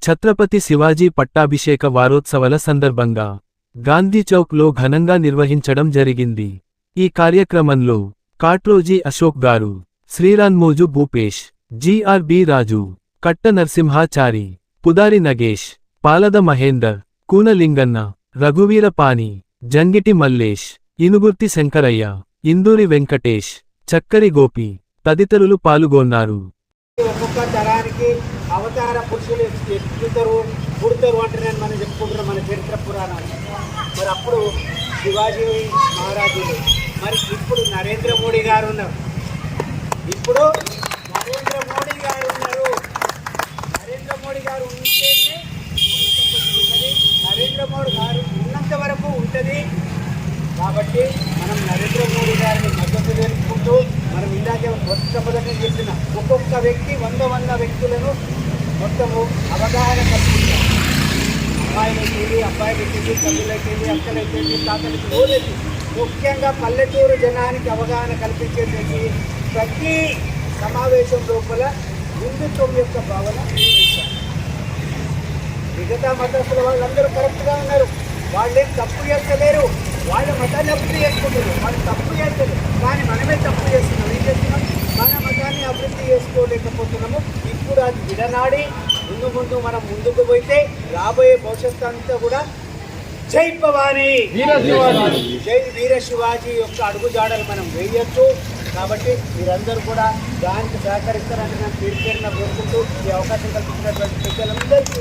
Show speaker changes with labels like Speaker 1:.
Speaker 1: ఛత్రపతి శివాజీ పట్టాభిషేక వారోత్సవాల సందర్భంగా గాంధీ చౌక్లో ఘనంగా నిర్వహించడం జరిగింది. ఈ కార్యక్రమంలో కాట్రోజీ అశోక్ గారు, శ్రీరాన్మోజు భూపేష్, జిఆర్బి రాజు, కట్ట నరసింహాచారి, పుదారి నగేష్, పాలద మహేందర్, కూనలింగన్న, రఘువీరపాని, జంగిటి మల్లేష్, ఇనుగుర్తి శంకరయ్య, ఇందూరి వెంకటేష్, చక్కరి గోపి తదితరులు పాల్గొన్నారు.
Speaker 2: ఒక్కొక్క తరానికి అవతార పురుషులు ఎత్తుతారు పుడతారు అంటే నేను మనం చెప్పుకుంటున్నాం మన చరిత్ర పురాణాలు. మరి అప్పుడు శివాజీ మహారాజులు, మరి ఇప్పుడు నరేంద్ర మోడీ గారు ఉన్నారు. ఇప్పుడు నరేంద్ర మోడీ గారు ఉన్నారు. నరేంద్ర మోడీ గారు ఉంటేనే ఉంటుంది. నరేంద్ర మోడీ గారు ఉన్నంత వరకు ఉంటుంది. కాబట్టి మనం నరేంద్ర మోడీ గారిని మద్దతు తెలుపుకుంటూ మనం ఇలాగే మొట్టమొదటి చెప్పిన ఒక్కొక్క వ్యక్తి 100 వ్యక్తులను మొత్తము అవగాహన కల్పించారు. అమ్మాయిలైతేంది, అబ్బాయిలైతేంది, తల్లులైతేంది, అక్కలైతేంది, తాతలకి రోజైతే ముఖ్యంగా పల్లెటూరు జనానికి అవగాహన కల్పించేసి ప్రతి సమావేశం లోపల హిందుత్వం యొక్క భావన నిర్వహించారు. మిగతా మతస్థుల వాళ్ళందరూ కరెక్ట్గా ఉన్నారు. వాళ్ళేం తప్పు చేస్తలేరు. వాళ్ళ మతాన్ని అభివృద్ధి చేసుకుంటారు. వాళ్ళు తప్పు చేస్తారు. కానీ మనమే తప్పు చేస్తున్నాం. ఏం చేస్తున్నాం? మన మతాన్ని అభివృద్ధి చేసుకోలేకపోతున్నాము. ఇప్పుడు అది విడనాడి ముందు మనం ముందుకు పోతే రాబోయే భవిష్యత్తు అంతా కూడా జై భవానీ, జై వీర శివాజీ యొక్క అడుగుజాడలు మనం వేయొచ్చు. కాబట్టి మీరందరూ కూడా దానికి సహకరిస్తారని నేను పేరు పేరున కోరుకుంటూ ఈ అవకాశం కల్పించినటువంటి పెద్దలందరికీ